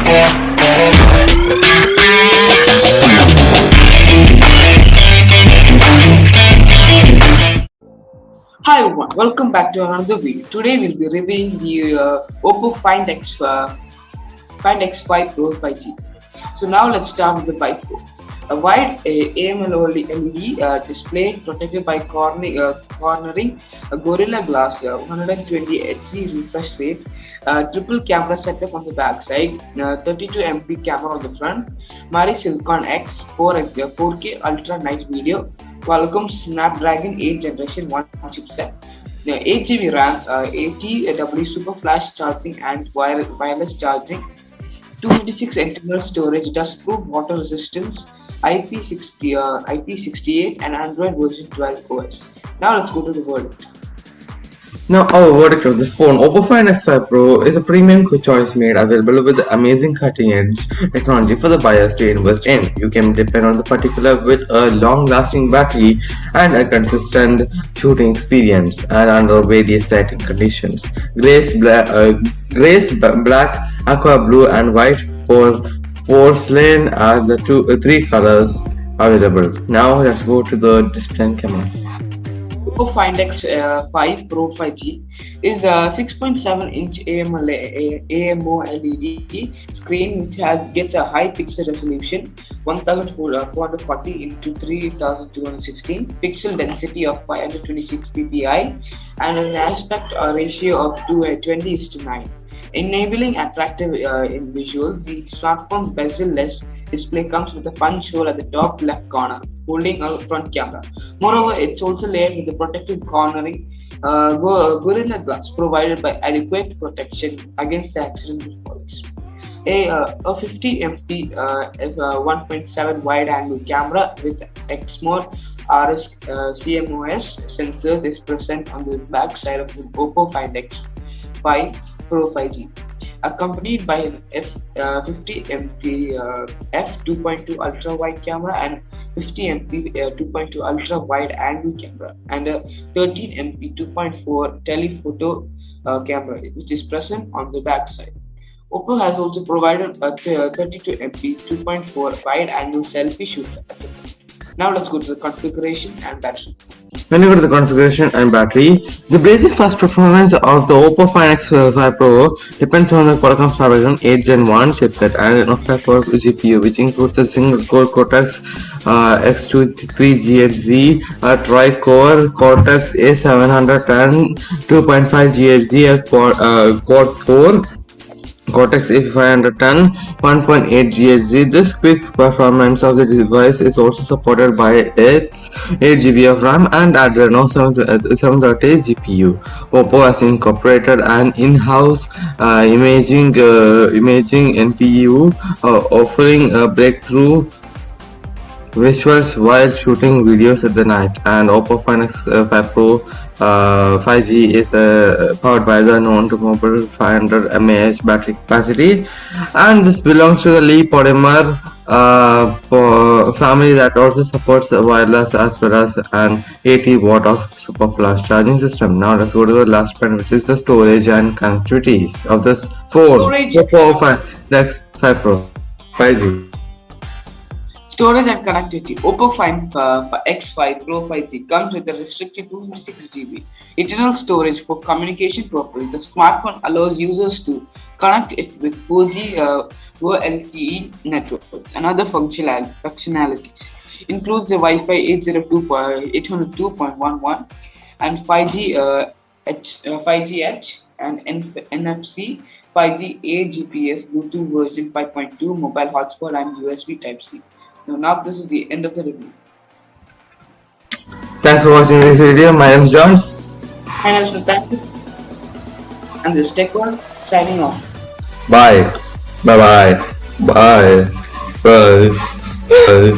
Hi everyone, welcome back to another video. Today we'll be reviewing the Oppo Find X5 Pro 5G. So now let's start with the bike Pro. A wide AMOLED LED display protected by cornering Gorilla Glass 120 Hz refresh rate, triple camera setup on the back side, 32 MP camera on the front, Mari Silicon X 4K Ultra Night Video, Qualcomm Snapdragon 8 Generation 1 chipset, 8 GB RAM, 80W Super Flash charging and wireless charging, 256 internal storage, dust-proof, water resistance, IP68 and Android version 12 OS. Now let's go to the verdict. Now our verdict of this phone, Oppo Find X5 Pro is a premium choice made available with amazing cutting-edge technology for the buyers to invest in. You can depend on the particular with a long-lasting battery and a consistent shooting experience and under various lighting conditions. Grace, black, aqua blue and white porcelain are the three colors available. Now let's go to the display and cameras. Oppo Find X5 Pro 5G is a 6.7-inch AMOLED screen which gets a high pixel resolution 1440 into 3216, pixel density of 526 ppi, and an aspect ratio of 20:9. Enabling attractive visuals, the smartphone's bezel-less display comes with a punch hole at the top left corner, holding a front camera. Moreover, it's also layered with the protective cornering Gorilla Glass, provided by adequate protection against the accidental falls. A 50 MP 1.7 wide-angle camera with XMOD RS CMOS sensors is present on the back side of the Oppo Find X5 Pro 5G, accompanied by an 50 MP f2.2 ultra wide camera and 50 MP 2.2 ultra wide angle camera and a 13 MP 2.4 telephoto camera which is present on the back side. Oppo has also provided a 32 MP 2.4 wide angle selfie shooter. Now let's go to the configuration and battery. When you go to the configuration and battery, the basic fast performance of the Oppo Find X5 Pro depends on the Qualcomm Snapdragon 8 Gen 1 chipset and an octa-core GPU, which includes a single-core Cortex X23 GHz, a tri-core Cortex A710 2.5 GHz, a quad-core Cortex A510 1.8 GHz. This quick performance of the device is also supported by its 8 GB of RAM and Adreno 730 GPU. Oppo has incorporated an in-house imaging NPU, offering a breakthrough visuals while shooting videos at the night. And Oppo Find X5 Pro 5G is powered by the known to mobile 500 mAh battery capacity, and this belongs to the Li polymer family that also supports wireless as well as an 80 watt of super flash charging system. Now let's go to the last point, which is the storage and connectivity of this phone. Oppo Find X5 Pro 5G. Storage and connectivity. Oppo Find X5 Pro 5G comes with a restricted 256 GB internal storage for communication purposes. The smartphone allows users to connect it with 4G LTE networks and other functionalities. Includes the Wi-Fi 802.11 and 5G H and NFC, 5G A GPS, Bluetooth version 5.2, mobile hotspot and USB Type-C. Now this is the end of the review. Thanks for watching this video. My name is Jones. And also thank you. And this TechWorld signing off. Bye. Bye. Bye. Bye. Bye. Bye.